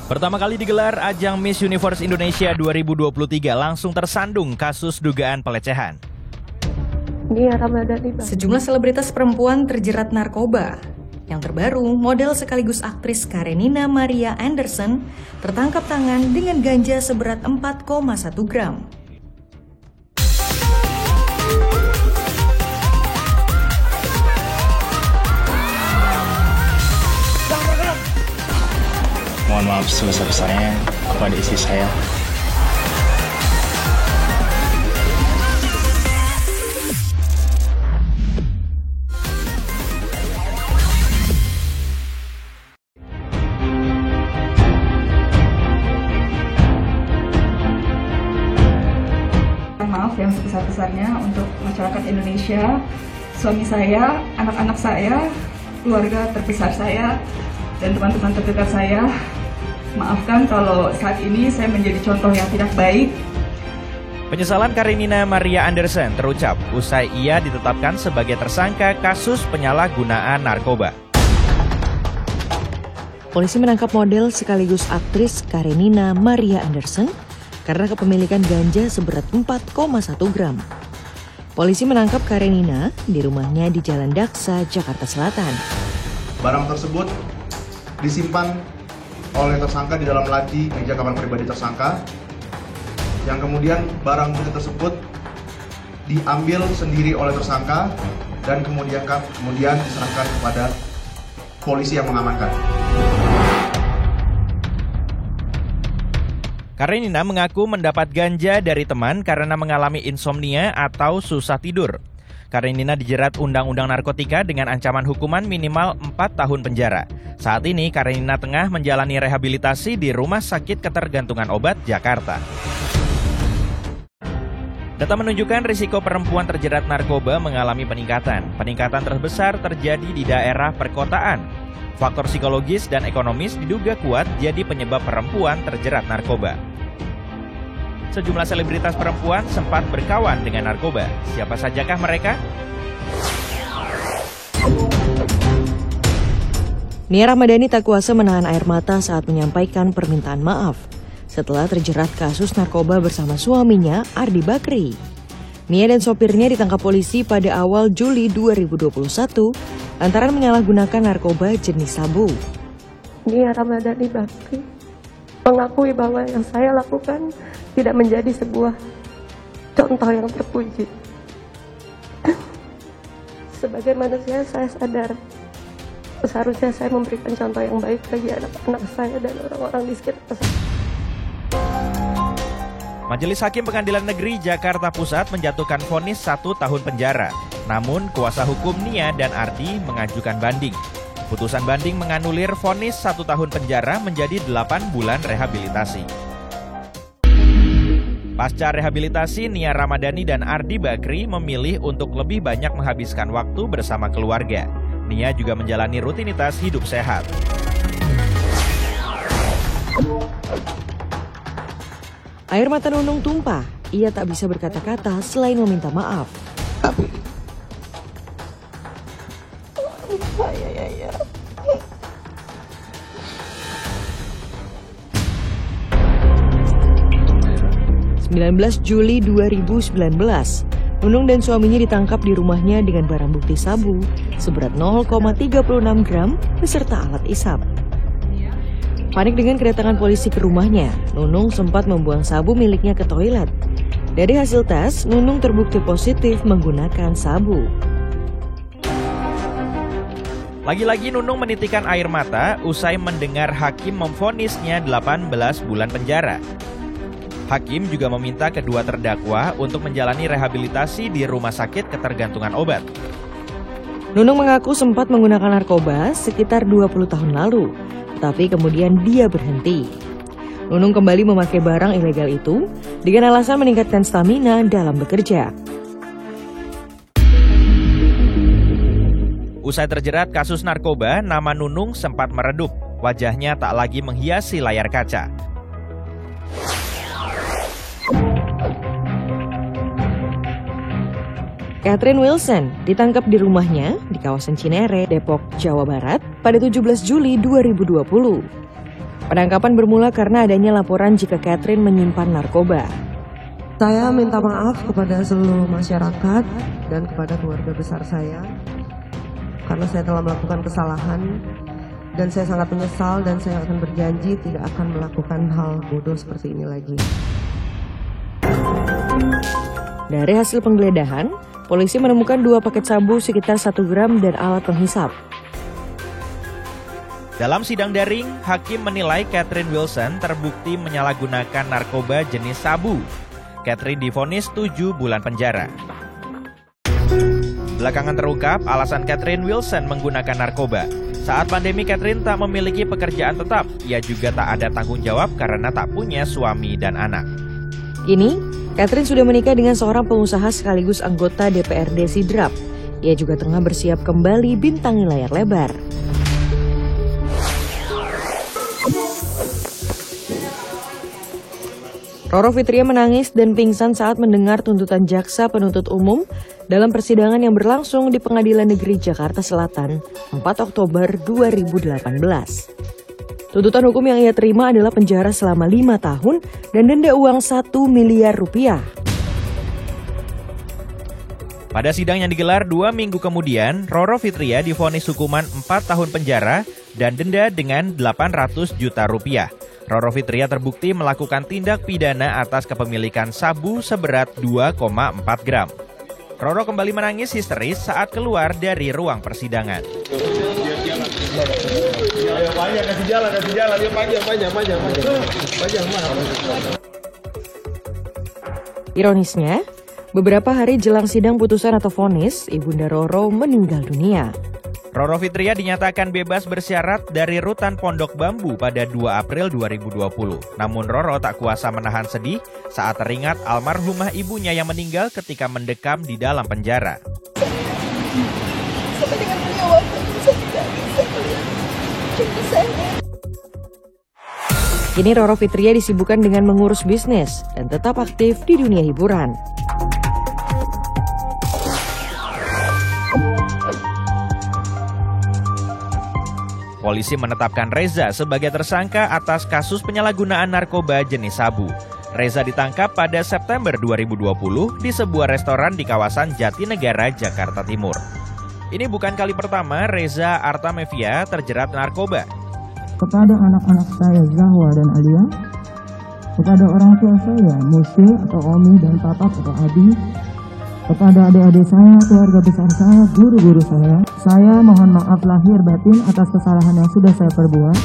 Pertama kali digelar ajang Miss Universe Indonesia 2023 langsung tersandung kasus dugaan pelecehan. Sejumlah selebritas perempuan terjerat narkoba. Yang terbaru, model sekaligus aktris Karenina Maria Anderson tertangkap tangan dengan ganja seberat 4,1 gram. Mohon maaf sebesar-besarnya kepada istri saya. Maaf yang sebesar-besarnya untuk masyarakat Indonesia, suami saya, anak-anak saya, keluarga terbesar saya, dan teman-teman terdekat saya. Maafkan kalau saat ini saya menjadi contoh yang tidak baik. Penyesalan Karenina Maria Anderson terucap usai ia ditetapkan sebagai tersangka kasus penyalahgunaan narkoba. Polisi menangkap model sekaligus aktris Karenina Maria Anderson karena kepemilikan ganja seberat 4,1 gram. Polisi menangkap Karenina di rumahnya di Jalan Daksa, Jakarta Selatan. Barang tersebut disimpan oleh tersangka di dalam laci meja kamar pribadi tersangka, yang kemudian barang bukti tersebut diambil sendiri oleh tersangka dan kemudian diserahkan kepada polisi yang mengamankan. Karenina mengaku mendapat ganja dari teman karena mengalami insomnia atau susah tidur. Karenina dijerat Undang-Undang Narkotika dengan ancaman hukuman minimal 4 tahun penjara. Saat ini Karenina tengah menjalani rehabilitasi di Rumah Sakit Ketergantungan Obat, Jakarta. Data menunjukkan risiko perempuan terjerat narkoba mengalami peningkatan. Peningkatan terbesar terjadi di daerah perkotaan. Faktor psikologis dan ekonomis diduga kuat jadi penyebab perempuan terjerat narkoba. Sejumlah selebritas perempuan sempat berkawan dengan narkoba. Siapa sajakah mereka? Nia Ramadhani tak kuasa menahan air mata saat menyampaikan permintaan maaf setelah terjerat kasus narkoba bersama suaminya, Ardi Bakri. Nia dan sopirnya ditangkap polisi pada awal Juli 2021 lantaran menyalahgunakan narkoba jenis sabu. Nia Ramadhani Bakri mengakui bahwa yang saya lakukan tidak menjadi sebuah contoh yang terpuji. Sebagai manusia, saya sadar seharusnya saya memberikan contoh yang baik bagi anak-anak saya dan orang-orang di sekitar saya. Majelis Hakim Pengadilan Negeri Jakarta Pusat menjatuhkan vonis 1 tahun penjara. Namun, kuasa hukum Nia dan Ardi mengajukan banding. Putusan banding menganulir vonis 1 tahun penjara menjadi 8 bulan rehabilitasi. Pasca rehabilitasi, Nia Ramadhani dan Ardi Bakri memilih untuk lebih banyak menghabiskan waktu bersama keluarga. Nia juga menjalani rutinitas hidup sehat. Air mata Nunung tumpah, ia tak bisa berkata-kata selain meminta maaf. Ya. 19 Juli 2019, Nunung dan suaminya ditangkap di rumahnya dengan barang bukti sabu seberat 0,36 gram beserta alat isap. Panik dengan kedatangan polisi ke rumahnya, Nunung sempat membuang sabu miliknya ke toilet. Dari hasil tes, Nunung terbukti positif menggunakan sabu. Lagi-lagi Nunung menitikan air mata usai mendengar hakim memvonisnya 18 bulan penjara. Hakim juga meminta kedua terdakwa untuk menjalani rehabilitasi di Rumah Sakit Ketergantungan Obat. Nunung mengaku sempat menggunakan narkoba sekitar 20 tahun lalu, tapi kemudian dia berhenti. Nunung kembali memakai barang ilegal itu dengan alasan meningkatkan stamina dalam bekerja. Usai terjerat kasus narkoba, nama Nunung sempat meredup. Wajahnya tak lagi menghiasi layar kaca. Catherine Wilson ditangkap di rumahnya di kawasan Cinere, Depok, Jawa Barat pada 17 Juli 2020. Penangkapan bermula karena adanya laporan jika Catherine menyimpan narkoba. Saya minta maaf kepada seluruh masyarakat dan kepada keluarga besar saya karena saya telah melakukan kesalahan dan saya sangat menyesal dan saya akan berjanji tidak akan melakukan hal bodoh seperti ini lagi. Dari hasil penggeledahan, polisi menemukan 2 paket sabu sekitar 1 gram dan alat penghisap. Dalam sidang daring, hakim menilai Catherine Wilson terbukti menyalahgunakan narkoba jenis sabu. Catherine divonis 7 bulan penjara. Belakangan terungkap alasan Catherine Wilson menggunakan narkoba. Saat pandemi, Catherine tak memiliki pekerjaan tetap. Ia juga tak ada tanggung jawab karena tak punya suami dan anak. Kini, Catherine sudah menikah dengan seorang pengusaha sekaligus anggota DPRD Sidrap. Ia juga tengah bersiap kembali bintangi layar lebar. Roro Fitria menangis dan pingsan saat mendengar tuntutan jaksa penuntut umum dalam persidangan yang berlangsung di Pengadilan Negeri Jakarta Selatan 4 Oktober 2018. Tuntutan hukum yang ia terima adalah penjara selama 5 tahun dan denda uang 1 miliar rupiah. Pada sidang yang digelar 2 minggu kemudian, Roro Fitria divonis hukuman 4 tahun penjara dan denda dengan 800 juta rupiah. Roro Fitria terbukti melakukan tindak pidana atas kepemilikan sabu seberat 2,4 gram. Roro kembali menangis histeris saat keluar dari ruang persidangan. Ironisnya, beberapa hari jelang sidang putusan atau vonis, Ibunda Roro meninggal dunia. Roro Fitria dinyatakan bebas bersyarat dari rutan Pondok Bambu pada 2 April 2020. Namun Roro tak kuasa menahan sedih saat teringat almarhumah ibunya yang meninggal ketika mendekam di dalam penjara. Kini Roro Fitria disibukkan dengan mengurus bisnis dan tetap aktif di dunia hiburan. Polisi menetapkan Reza sebagai tersangka atas kasus penyalahgunaan narkoba jenis sabu. Reza ditangkap pada September 2020 di sebuah restoran di kawasan Jatinegara, Jakarta Timur. Ini bukan kali pertama Reza Artamevia terjerat narkoba. Kepada anak-anak saya Zahwa dan Alia, kepada orang tua saya Musil atau Omi dan Papat atau Adi, kepada adik-adik saya, keluarga besar saya, guru-guru saya mohon maaf lahir batin atas kesalahan yang sudah saya perbuat.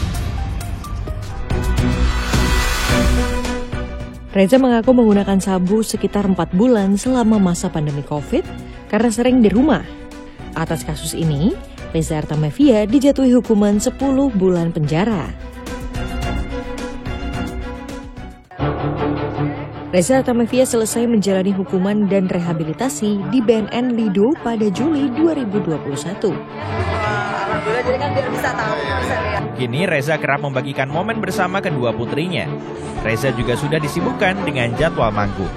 Reza mengaku menggunakan sabu sekitar 4 bulan selama masa pandemi COVID karena sering di rumah. Atas kasus ini, Reza Artamevia dijatuhi hukuman 10 bulan penjara. Reza Artamevia selesai menjalani hukuman dan rehabilitasi di BNN Lido pada Juli 2021. Alhamdulillah, jadi kan biar bisa tahu, bisa lihat. Kini Reza kerap membagikan momen bersama kedua putrinya. Reza juga sudah disibukkan dengan jadwal manggung.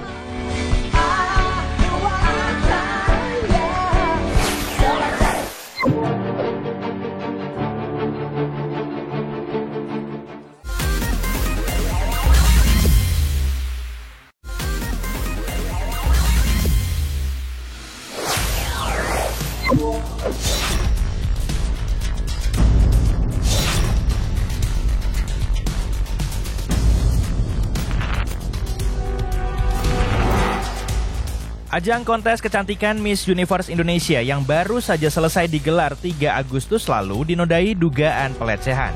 Ajang kontes kecantikan Miss Universe Indonesia yang baru saja selesai digelar 3 Agustus lalu dinodai dugaan pelecehan.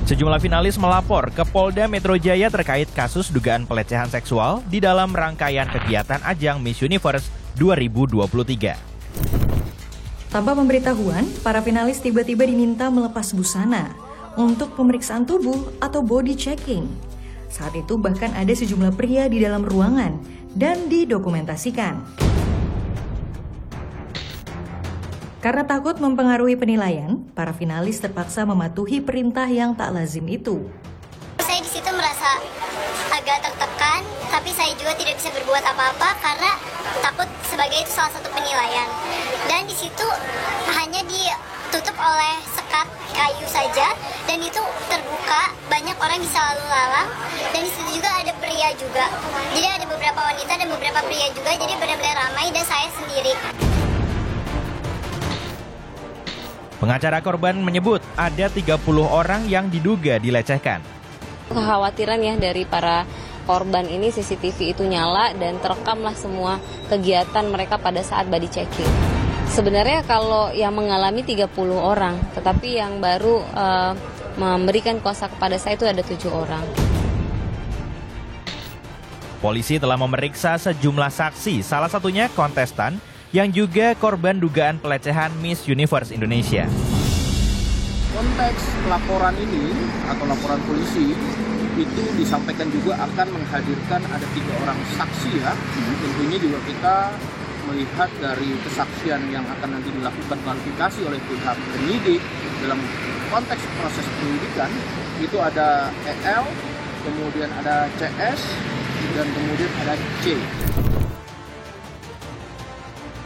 Sejumlah finalis melapor ke Polda Metro Jaya terkait kasus dugaan pelecehan seksual di dalam rangkaian kegiatan ajang Miss Universe 2023. Tanpa pemberitahuan, para finalis tiba-tiba diminta melepas busana untuk pemeriksaan tubuh atau body checking. Saat itu bahkan ada sejumlah pria di dalam ruangan dan didokumentasikan. Karena takut mempengaruhi penilaian, para finalis terpaksa mematuhi perintah yang tak lazim itu. Saya di situ merasa agak tertekan, tapi saya juga tidak bisa berbuat apa-apa karena takut sebagai itu salah satu penilaian. Dan di situ hanya ditutup oleh sekat kayu saja dan itu terbuka orang bisa lalu lalang, dan di situ juga ada pria juga. Jadi ada beberapa wanita dan beberapa pria juga, jadi benar-benar ramai dan saya sendiri. Pengacara korban menyebut ada 30 orang yang diduga dilecehkan. Kekhawatiran ya dari para korban ini CCTV itu nyala dan terekamlah semua kegiatan mereka pada saat body checking. Sebenarnya kalau yang mengalami 30 orang, tetapi yang baru memberikan kuasa kepada saya itu ada 7 orang. Polisi telah memeriksa sejumlah saksi, salah satunya kontestan yang juga korban dugaan pelecehan Miss Universe Indonesia. Konteks laporan ini atau laporan polisi itu disampaikan juga akan menghadirkan ada 3 orang saksi ya. Tentunya juga kita melihat dari kesaksian yang akan nanti dilakukan klarifikasi oleh pihak penyidik dalam konteks proses penyidikan itu ada EL, kemudian ada CS, dan kemudian ada C.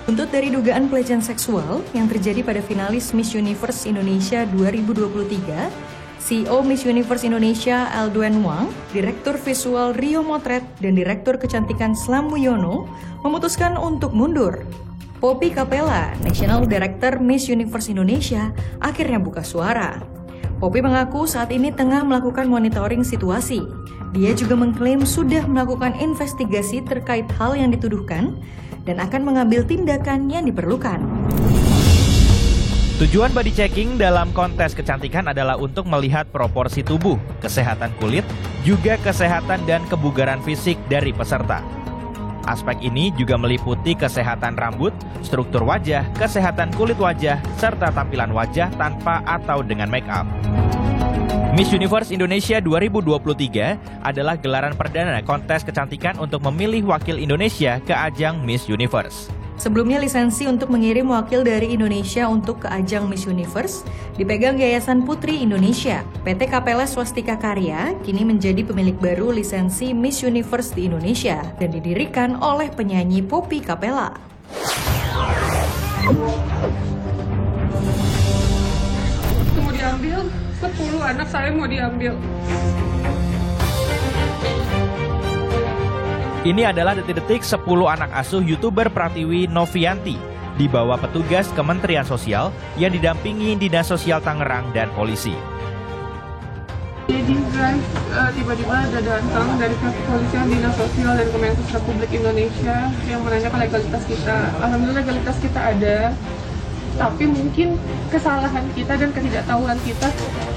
Buntut dari dugaan pelecehan seksual yang terjadi pada finalis Miss Universe Indonesia 2023, CEO Miss Universe Indonesia Elduen Wang, Direktur Visual Rio Motret, dan Direktur Kecantikan Slam Muyono memutuskan untuk mundur. Poppy Capella, National Director Miss Universe Indonesia, akhirnya buka suara. Poppy mengaku saat ini tengah melakukan monitoring situasi. Dia juga mengklaim sudah melakukan investigasi terkait hal yang dituduhkan dan akan mengambil tindakan yang diperlukan. Tujuan body checking dalam kontes kecantikan adalah untuk melihat proporsi tubuh, kesehatan kulit, juga kesehatan dan kebugaran fisik dari peserta. Aspek ini juga meliputi kesehatan rambut, struktur wajah, kesehatan kulit wajah, serta tampilan wajah tanpa atau dengan make up. Miss Universe Indonesia 2023 adalah gelaran perdana kontes kecantikan untuk memilih wakil Indonesia ke ajang Miss Universe. Sebelumnya lisensi untuk mengirim wakil dari Indonesia untuk ke ajang Miss Universe dipegang Yayasan Putri Indonesia. PT Capella Swastika Karya kini menjadi pemilik baru lisensi Miss Universe di Indonesia dan didirikan oleh penyanyi Poppy Capella. Mau diambil, 10 anak saya mau diambil. Ini adalah detik-detik 10 anak asuh YouTuber Pratiwi Novianti di bawah petugas Kementerian Sosial yang didampingi Dinas Sosial Tangerang dan polisi. Jadi guys, tiba-tiba ada datang dari kepolisian, Dinas Sosial dan Kemenkes Republik Indonesia yang menanyakan legalitas kita. Alhamdulillah legalitas kita ada, tapi mungkin kesalahan kita dan ketidaktahuan kita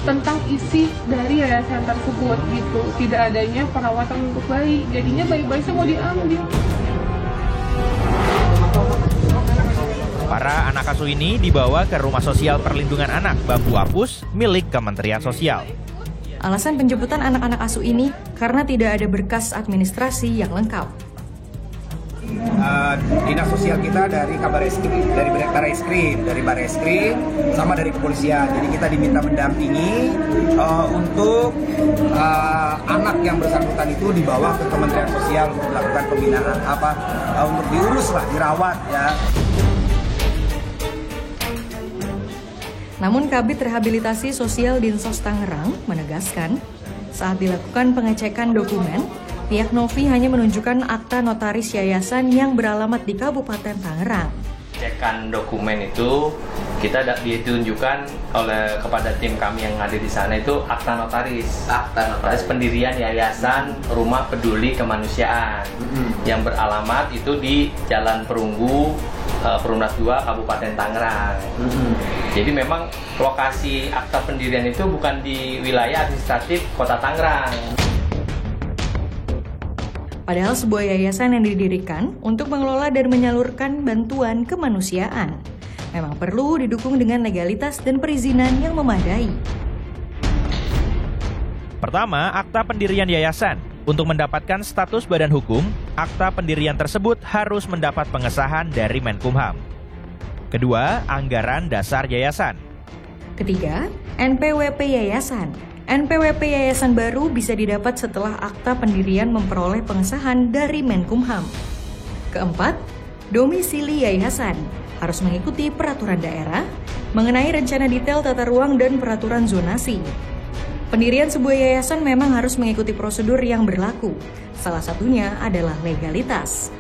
tentang isi dari yayasan tersebut gitu. Tidak adanya perawatan untuk bayi, jadinya bayi-bayi semua diambil. Para anak asuh ini dibawa ke Rumah Sosial Perlindungan Anak Bambu Apus milik Kementerian Sosial. Alasan penjemputan anak-anak asuh ini karena tidak ada berkas administrasi yang lengkap. Dinas sosial kita dari Kabar Eskrim, dari Barreskrim, dari Barreskrim, sama dari kepolisian. Jadi kita diminta mendampingi untuk anak yang bersangkutan itu dibawa ke Kementerian Sosial untuk melakukan pembinaan untuk diurus lah, dirawat ya. Namun Kabid Rehabilitasi Sosial Dinsos Tangerang menegaskan saat dilakukan pengecekan dokumen, pihak Novi hanya menunjukkan akta notaris yayasan yang beralamat di Kabupaten Tangerang. Cekan dokumen itu kita ditunjukkan oleh kepada tim kami yang hadir di sana itu akta notaris. Akta notaris pendirian Yayasan Rumah Peduli Kemanusiaan yang beralamat itu di Jalan Perunggu, Perumnas 2, Kabupaten Tangerang. Jadi memang lokasi akta pendirian itu bukan di wilayah administratif Kota Tangerang. Padahal sebuah yayasan yang didirikan untuk mengelola dan menyalurkan bantuan kemanusiaan memang perlu didukung dengan legalitas dan perizinan yang memadai. Pertama, akta pendirian yayasan. Untuk mendapatkan status badan hukum, akta pendirian tersebut harus mendapat pengesahan dari Menkumham. Kedua, anggaran dasar yayasan. Ketiga, NPWP yayasan. NPWP yayasan baru bisa didapat setelah akta pendirian memperoleh pengesahan dari Menkumham. Keempat, domisili yayasan harus mengikuti peraturan daerah mengenai rencana detail tata ruang dan peraturan zonasi. Pendirian sebuah yayasan memang harus mengikuti prosedur yang berlaku. Salah satunya adalah legalitas.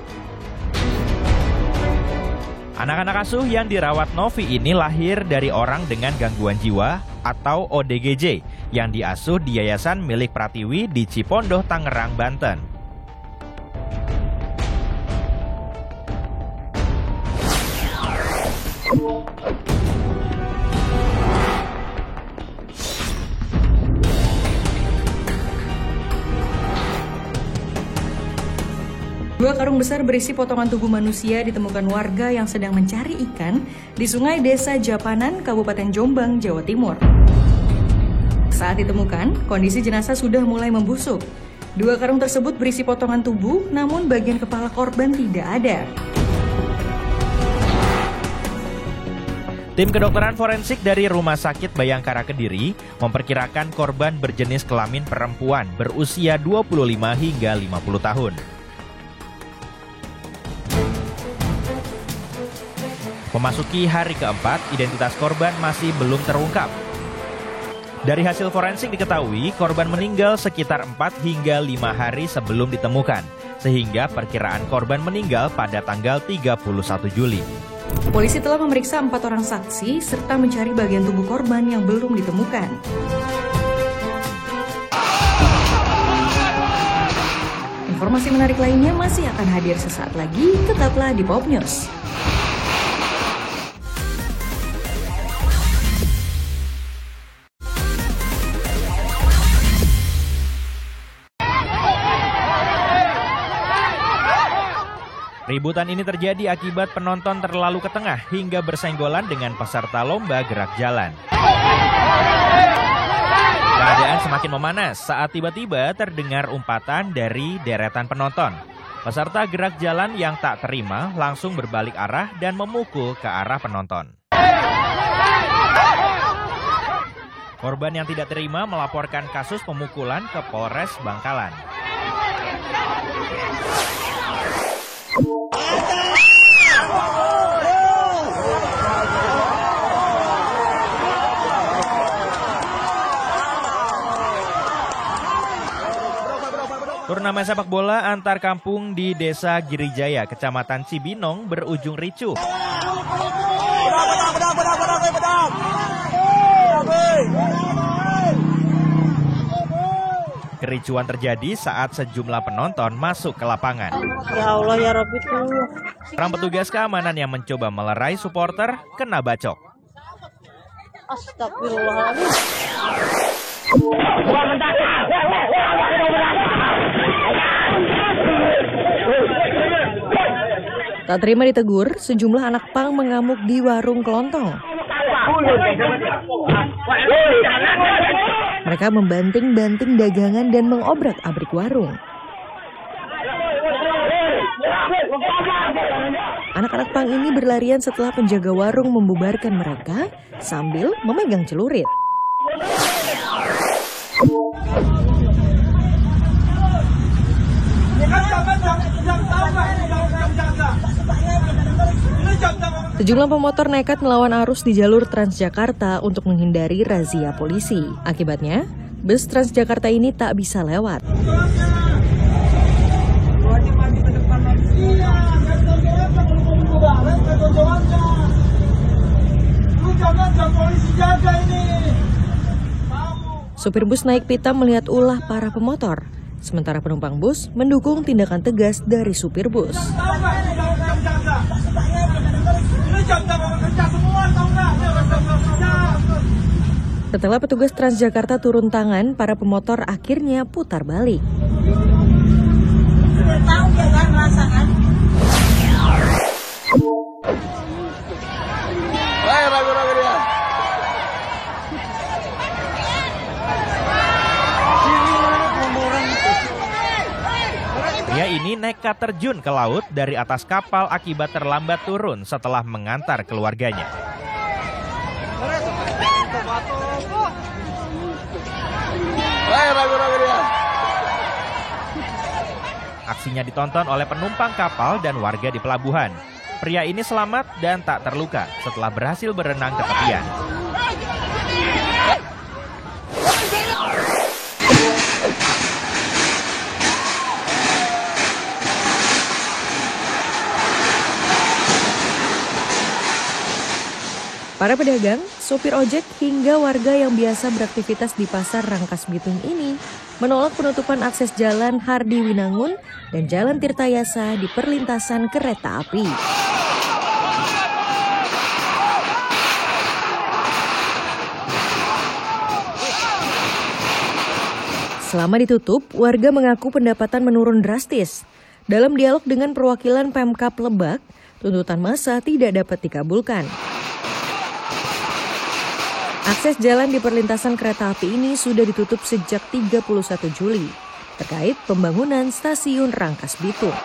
Anak-anak asuh yang dirawat Novi ini lahir dari orang dengan gangguan jiwa atau ODGJ yang diasuh di yayasan milik Pratiwi di Cipondoh, Tangerang, Banten. Dua karung besar berisi potongan tubuh manusia ditemukan warga yang sedang mencari ikan di Sungai Desa Japanan, Kabupaten Jombang, Jawa Timur. Saat ditemukan, kondisi jenazah sudah mulai membusuk. Dua karung tersebut berisi potongan tubuh, namun bagian kepala korban tidak ada. Tim kedokteran forensik dari Rumah Sakit Bayangkara Kediri memperkirakan korban berjenis kelamin perempuan berusia 25 hingga 50 tahun. Memasuki hari keempat, identitas korban masih belum terungkap. Dari hasil forensik diketahui, korban meninggal sekitar 4 hingga 5 hari sebelum ditemukan, sehingga perkiraan korban meninggal pada tanggal 31 Juli. Polisi telah memeriksa 4 orang saksi serta mencari bagian tubuh korban yang belum ditemukan. Informasi menarik lainnya masih akan hadir sesaat lagi, tetaplah di Pop News. Ributan ini terjadi akibat penonton terlalu ke tengah hingga bersenggolan dengan peserta lomba gerak jalan. Keadaan semakin memanas saat tiba-tiba terdengar umpatan dari deretan penonton. Peserta gerak jalan yang tak terima langsung berbalik arah dan memukul ke arah penonton. Korban yang tidak terima melaporkan kasus pemukulan ke Polres Bangkalan. Turnamen sepak bola antar kampung di Desa Girijaya, Kecamatan Cibinong berujung ricuh. Kericuan terjadi saat sejumlah penonton masuk ke lapangan. Ya Allah ya Rabbi tuh. Orang petugas keamanan yang mencoba melerai supporter kena bacok. Astagfirullahaladzim. Tak terima ditegur, sejumlah anak pang mengamuk di warung kelontong. Mereka membanting-banting dagangan dan mengobrak-abrik warung. Anak-anak pang ini berlarian setelah penjaga warung membubarkan mereka sambil memegang celurit. Sejumlah pemotor nekat melawan arus di jalur Transjakarta untuk menghindari razia polisi. Akibatnya, bus Transjakarta ini tak bisa lewat. Supir bus naik pitam melihat ulah para pemotor, sementara penumpang bus mendukung tindakan tegas dari supir bus. Setelah petugas Transjakarta turun tangan, para pemotor akhirnya putar balik. Tahu ya kan rasakan. Pria ini nekat terjun ke laut dari atas kapal akibat terlambat turun setelah mengantar keluarganya. Aksinya ditonton oleh penumpang kapal dan warga di pelabuhan. Pria ini selamat dan tak terluka setelah berhasil berenang ke tepian. Para pedagang, sopir ojek hingga warga yang biasa beraktivitas di pasar Rangkas Bitung ini menolak penutupan akses jalan Hardi Winangun dan Jalan Tirtayasa di perlintasan kereta api. Selama ditutup, warga mengaku pendapatan menurun drastis. Dalam dialog dengan perwakilan Pemkab Lebak, tuntutan massa tidak dapat dikabulkan. Akses jalan di perlintasan kereta api ini sudah ditutup sejak 31 Juli terkait pembangunan stasiun Rangkas Bitung.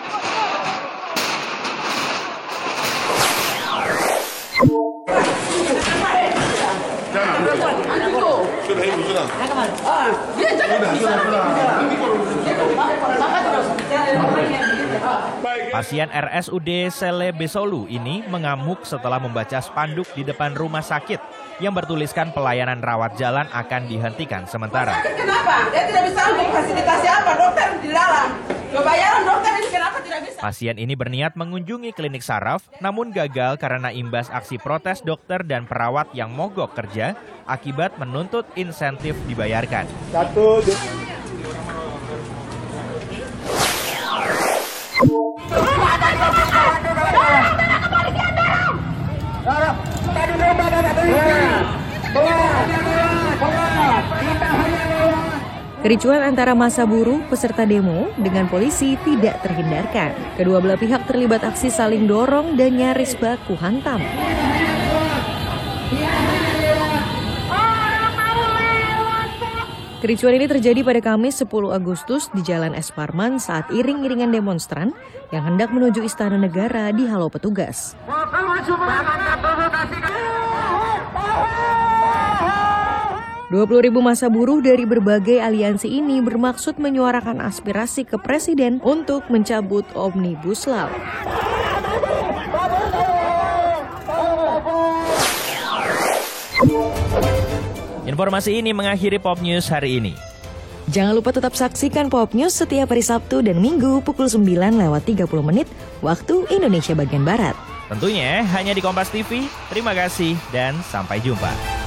Pasien RSUD Sele Besolu ini mengamuk setelah membaca spanduk di depan rumah sakit yang bertuliskan pelayanan rawat jalan akan dihentikan sementara. Kenapa? Dia tidak bisa fasilitasi apa? Dokter di dalam. Kebayaran dokter ini kenapa tidak bisa? Pasien ini berniat mengunjungi klinik saraf, namun gagal karena imbas aksi protes dokter dan perawat yang mogok kerja akibat menuntut insentif dibayarkan. Kericuhan antara massa buruh peserta demo dengan polisi tidak terhindarkan. Kedua belah pihak terlibat aksi saling dorong dan nyaris baku hantam. Kericuhan ini terjadi pada Kamis 10 Agustus di Jalan Es Parman saat iring-iringan demonstran yang hendak menuju Istana Negara dihalau petugas. 20.000 massa buruh dari berbagai aliansi ini bermaksud menyuarakan aspirasi ke Presiden untuk mencabut Omnibus Law. Informasi ini mengakhiri Pop News hari ini. Jangan lupa tetap saksikan Pop News setiap hari Sabtu dan Minggu pukul 9:30 waktu Indonesia bagian Barat. Tentunya hanya di Kompas TV. Terima kasih dan sampai jumpa.